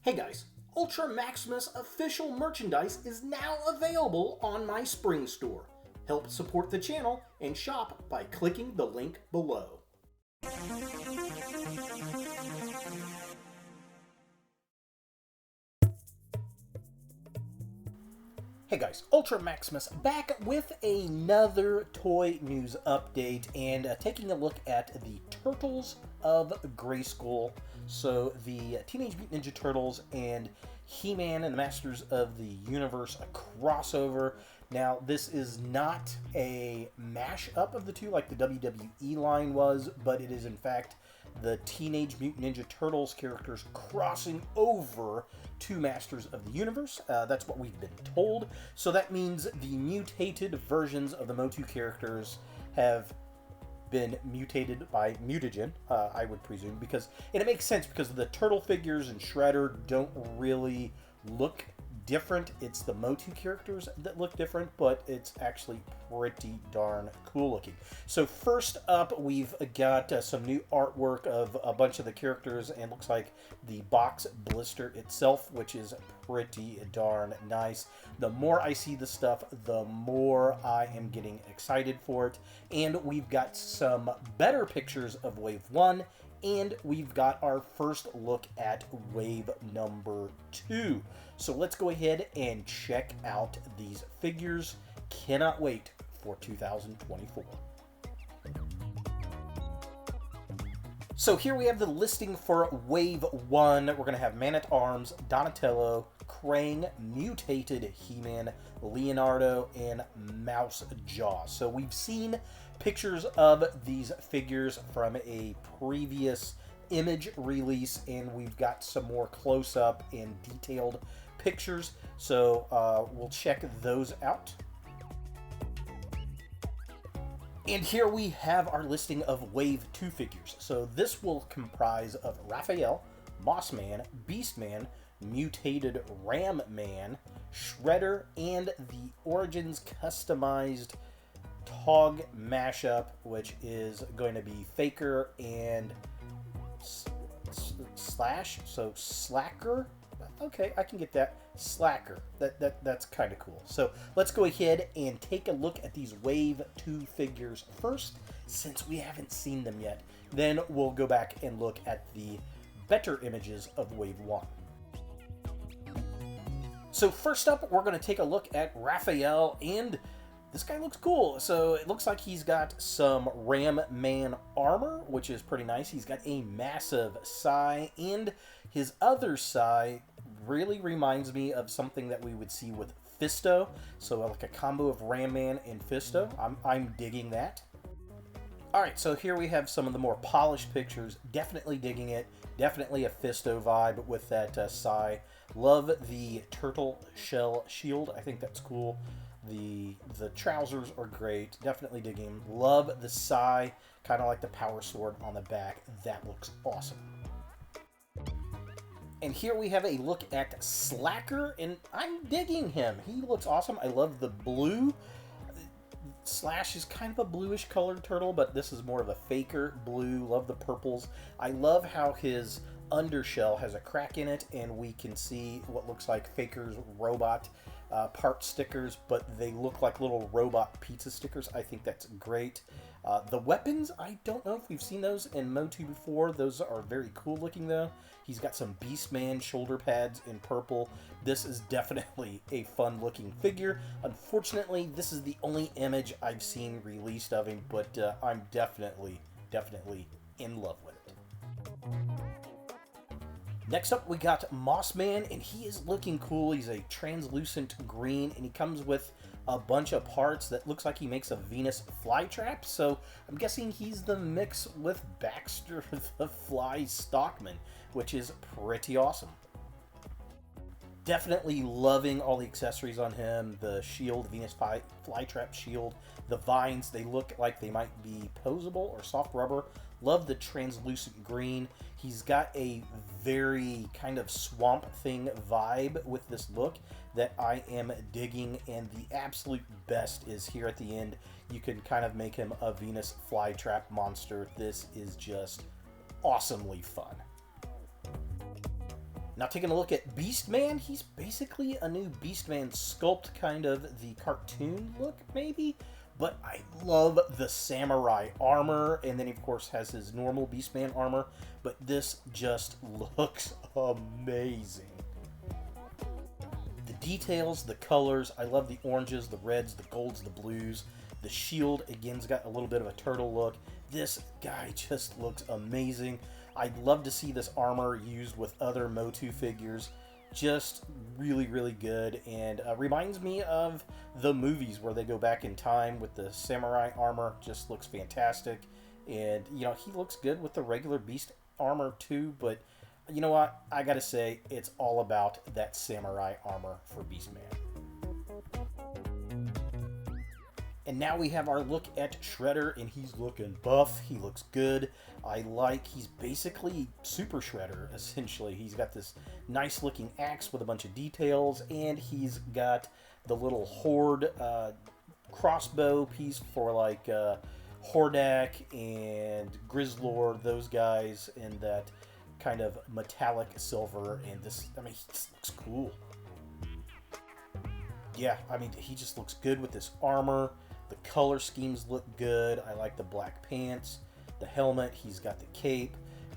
Hey guys, Ultra Maximus official merchandise is now available on my Spring store. Help support the channel and shop by clicking the link below. Hey guys, Ultra Maximus back with another toy news update and taking a look at the Turtles of Grayskull. So the Teenage Mutant Ninja Turtles and He-Man and the Masters of the Universe, a crossover. Now this is not a mash-up of the two like the WWE line was, but it is in fact the Teenage Mutant Ninja Turtles characters crossing over to Masters of the Universe. That's what we've been told. So that means the mutated versions of the MOTU characters have been mutated by mutagen, I would presume, because, and it makes sense because the turtle figures and Shredder don't really look different. It's the MOTU characters that look different, but it's actually pretty darn cool looking. So first up, we've got some new artwork of a bunch of the characters, and looks like the box blister itself, which is pretty darn nice. The more I see the stuff, the more I am getting excited for it. And we've got some better pictures of Wave 1, and we've got our first look at Wave number 2. So let's go ahead and check out these figures. Cannot wait for 2024. So here we have the listing for Wave 1. We're going to have Man-at-Arms, Donatello, Krang, Mutated He-Man, Leonardo, and Mouse Jaw. So we've seen pictures of these figures from a previous image release, and we've got some more close-up and detailed pictures. So we'll check those out. And here we have our listing of Wave 2 figures. So this will comprise of Raphael, Mossman, Beastman, Mutated Ram Man, Shredder, and the Origins customized Tog mashup, which is going to be Faker and Slash. So Slacker. Okay, I can get that. Slacker. That's kind of cool. So let's go ahead and take a look at these Wave 2 figures first, since we haven't seen them yet. Then we'll go back and look at the better images of Wave 1. So first up, we're going to take a look at Raphael, and this guy looks cool. So it looks like he's got some Ram Man armor, which is pretty nice. He's got a massive sai, and his other sai really reminds me of something that we would see with Fisto. So like a combo of Ram Man and Fisto. I'm digging that. Alright, so here we have some of the more polished pictures. Definitely digging it. Definitely a Fisto vibe with that sai. Love the turtle shell shield. I think that's cool. The trousers are great. Definitely digging them. Love the sai. Kind of like the power sword on the back. That looks awesome. And here we have a look at Slacker, and I'm digging him. He looks awesome. I love the blue. Slash is kind of a bluish colored turtle, but this is more of a Faker blue. Love the purples. I love how his undershell has a crack in it, and we can see what looks like Faker's robot part stickers, but they look like little robot pizza stickers. I think that's great. The weapons, I don't know if we've seen those in MOTU before. Those are very cool looking though. He's got some Beastman shoulder pads in purple. This is definitely a fun looking figure. Unfortunately, this is the only image I've seen released of him, but I'm definitely in love with it. Next up, we got Mossman, and he is looking cool. He's a translucent green, and he comes with a bunch of parts that looks like he makes a Venus flytrap. So I'm guessing he's the mix with Baxter the Fly Stockman, which is pretty awesome. Definitely loving all the accessories on him. The shield, Venus flytrap shield, the vines, they look like they might be posable or soft rubber. Love the translucent green. He's got a very kind of Swamp Thing vibe with this look that I am digging, and the absolute best is here at the end. You can kind of make him a Venus flytrap monster. This is just awesomely fun. Now taking a look at Beastman, he's basically a new Beastman sculpt, kind of the cartoon look maybe, but I love the samurai armor, and then he of course has his normal Beastman armor, but this just looks amazing. The details, the colors, I love the oranges, the reds, the golds, the blues. The shield, again's got a little bit of a turtle look. This guy just looks amazing. I'd love to see this armor used with other MOTU figures. Just really, really good, and reminds me of the movies where they go back in time with the samurai armor. Just looks fantastic, and you know, he looks good with the regular Beast armor too, but you know what? I gotta say, it's all about that samurai armor for Beastman. And now we have our look at Shredder, and he's looking buff. He looks good. He's basically Super Shredder, essentially. He's got this nice looking axe with a bunch of details, and he's got the little Horde crossbow piece for like Hordak and Grizzlord, those guys, in that kind of metallic silver. And this, I mean, he just looks cool. Yeah, I mean, he just looks good with this armor. The color schemes look good. I like the black pants, the helmet. He's got the cape.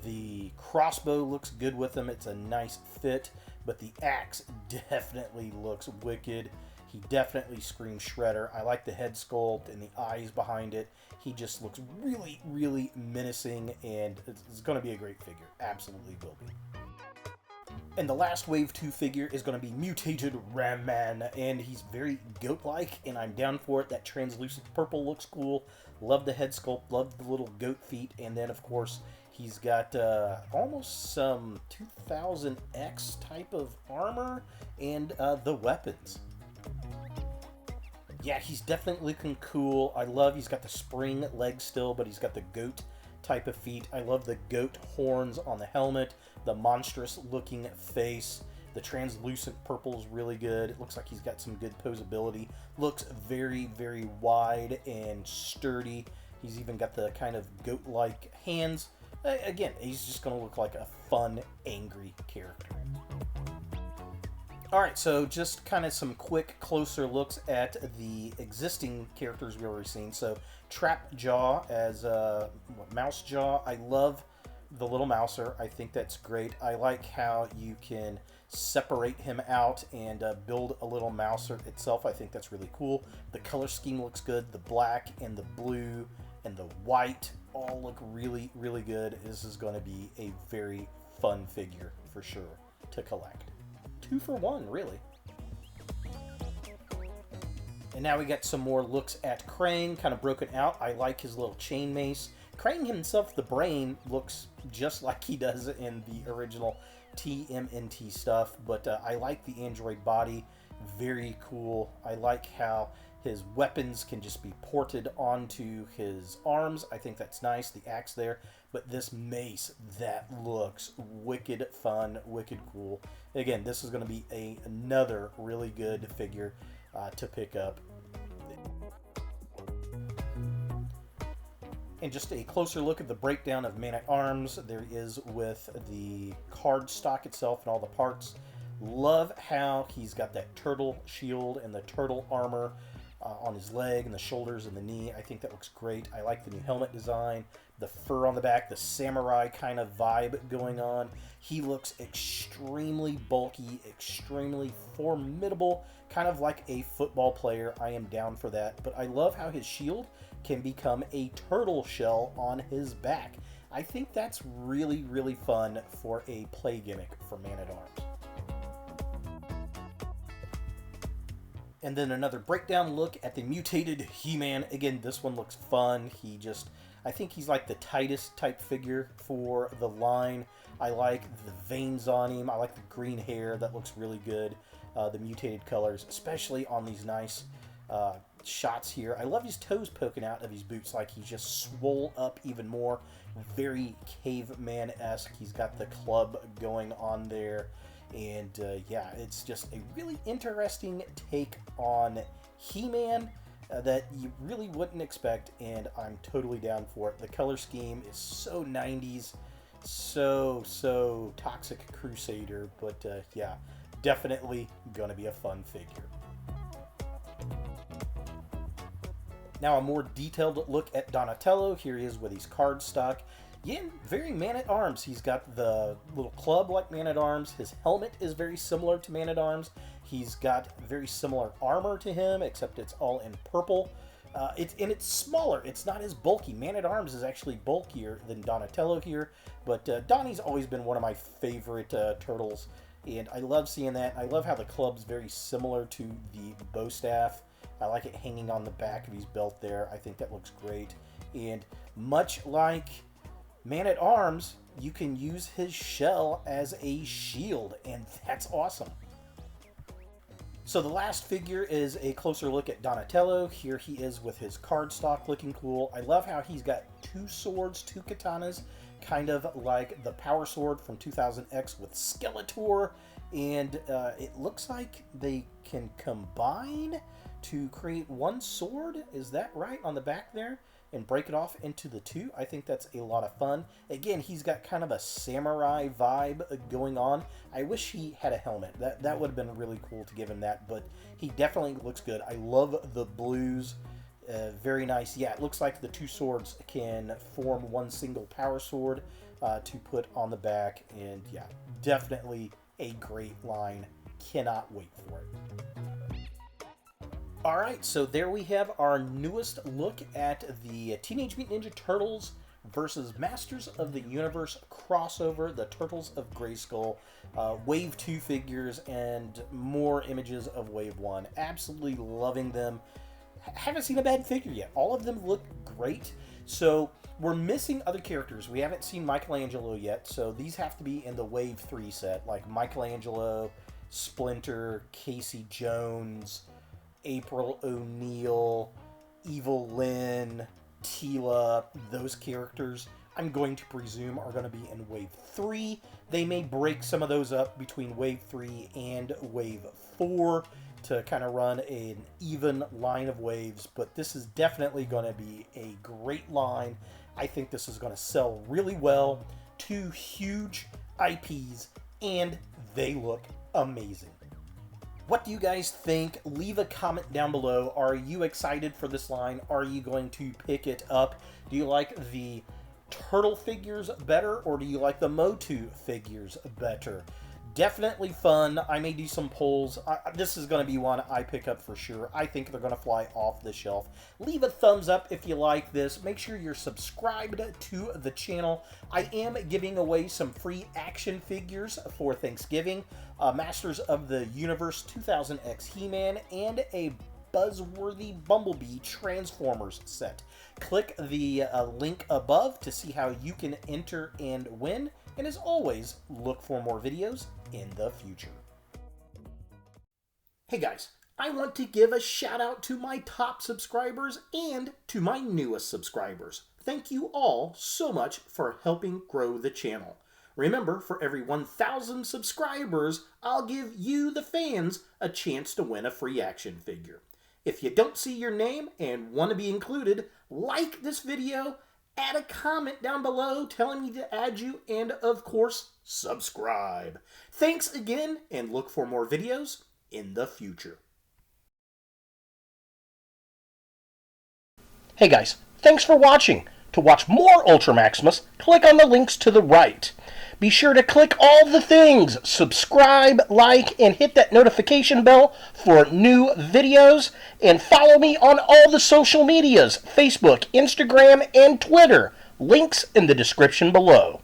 The crossbow looks good with him. It's a nice fit, but the axe definitely looks wicked. He definitely screams Shredder. I like the head sculpt and the eyes behind it. He just looks really, really menacing, and it's going to be a great figure. Absolutely will be. And the last Wave 2 figure is going to be Mutated Ram Man, and he's very goat-like, and I'm down for it. That translucent purple looks cool. Love the head sculpt, love the little goat feet, and then, of course, he's got almost some 2000X type of armor and the weapons. Yeah, he's definitely looking cool. I love he's got the spring legs still, but he's got the goat type of feet. I love the goat horns on the helmet, the monstrous looking face. The translucent purple is really good. It looks like he's got some good posability. Looks very, very wide and sturdy. He's even got the kind of goat-like hands. Again, he's just going to look like a fun, angry character. Alright, so just kind of some quick, closer looks at the existing characters we've already seen. So, Trap Jaw as Mouse Jaw. I love the little mouser. I think that's great. I like how you can separate him out and build a little mouser itself. I think that's really cool. The color scheme looks good. The black and the blue and the white all look really, really good. This is going to be a very fun figure for sure to collect. 2 for 1, really. And now we got some more looks at Krang, kind of broken out. I like his little chain mace. Krang himself, the brain, looks just like he does in the original TMNT stuff, but I like the android body. Very cool. I like how his weapons can just be ported onto his arms. I think that's nice, the axe there. But this mace, that looks wicked fun, wicked cool. Again, this is going to be another really good figure to pick up. And just a closer look at the breakdown of Man-at-Arms there is with the card stock itself and all the parts. Love how he's got that turtle shield and the turtle armor on his leg and the shoulders and the knee. I think that looks great. I like the new helmet design, the fur on the back, the samurai kind of vibe going on. He looks extremely bulky, extremely formidable, kind of like a football player. I am down for that. But I love how his shield can become a turtle shell on his back. I think that's really, really fun for a play gimmick for Man-at-Arms. And then another breakdown look at the mutated He-Man. Again, this one looks fun. I think he's like the tightest type figure for the line. I like the veins on him. I like the green hair. That looks really good. The mutated colors, especially on these nice shots here. I love his toes poking out of his boots, like he's just swole up even more. Very caveman-esque. He's got the club going on there. And yeah, it's just a really interesting take on He-Man that you really wouldn't expect, and I'm totally down for it. The color scheme is so 90s, so Toxic Crusader, but yeah, definitely gonna be a fun figure. Now a more detailed look at Donatello. Here he is with his cardstock. Yeah, very Man-at-Arms. He's got the little club like Man-at-Arms. His helmet is very similar to Man-at-Arms. He's got very similar armor to him, except it's all in purple. It's smaller. It's not as bulky. Man-at-Arms is actually bulkier than Donatello here, but Donnie's always been one of my favorite turtles, and I love seeing that. I love how the club's very similar to the bow staff. I like it hanging on the back of his belt there. I think that looks great. And much like Man-at-Arms, you can use his shell as a shield, and that's awesome. So the last figure is a closer look at Donatello. Here he is with his cardstock looking cool. I love how he's got two swords, two katanas, kind of like the Power Sword from 2000X with Skeletor. And it looks like they can combine to create one sword. Is that right on the back there? And break it off into the two. I think that's a lot of fun. Again, he's got kind of a samurai vibe going on. I wish he had a helmet. That would have been really cool to give him that, but he definitely looks good. I love the blues. Very nice. Yeah, it looks like the two swords can form one single power sword to put on the back, and yeah, definitely a great line. Cannot wait for it. Alright, so there we have our newest look at the Teenage Mutant Ninja Turtles versus Masters of the Universe crossover, the Turtles of Grayskull, Wave 2 figures, and more images of Wave 1. Absolutely loving them. Haven't seen a bad figure yet. All of them look great. So we're missing other characters. We haven't seen Michelangelo yet, so these have to be in the Wave 3 set, like Michelangelo, Splinter, Casey Jones, April O'Neil, Evil Lynn, Tila, those characters I'm going to presume are going to be in Wave 3. They may break some of those up between Wave 3 and Wave 4 to kind of run an even line of waves, but this is definitely going to be a great line. I think this is going to sell really well. Two huge IPs, and they look amazing. What do you guys think? Leave a comment down below. Are you excited for this line? Are you going to pick it up? Do you like the turtle figures better, or do you like the MOTU figures better? Definitely fun. I may do some polls. This is going to be one I pick up for sure. I think they're going to fly off the shelf. Leave a thumbs up if you like this. Make sure you're subscribed to the channel. I am giving away some free action figures for Thanksgiving. Masters of the Universe 2000X He-Man and a Buzzworthy Bumblebee Transformers set. Click the link above to see how you can enter and win. And as always, look for more videos in the future. Hey guys, I want to give a shout out to my top subscribers and to my newest subscribers. Thank you all so much for helping grow the channel. Remember, for every 1,000 subscribers, I'll give you, the fans, a chance to win a free action figure. If you don't see your name and want to be included, like this video, add a comment down below telling me to add you, and of course, subscribe. Thanks again, and look for more videos in the future. Hey guys, thanks for watching. To watch more Ultra Maximus, click on the links to the right. Be sure to click all the things, subscribe, like, and hit that notification bell for new videos. And follow me on all the social medias, Facebook, Instagram, and Twitter. Links in the description below.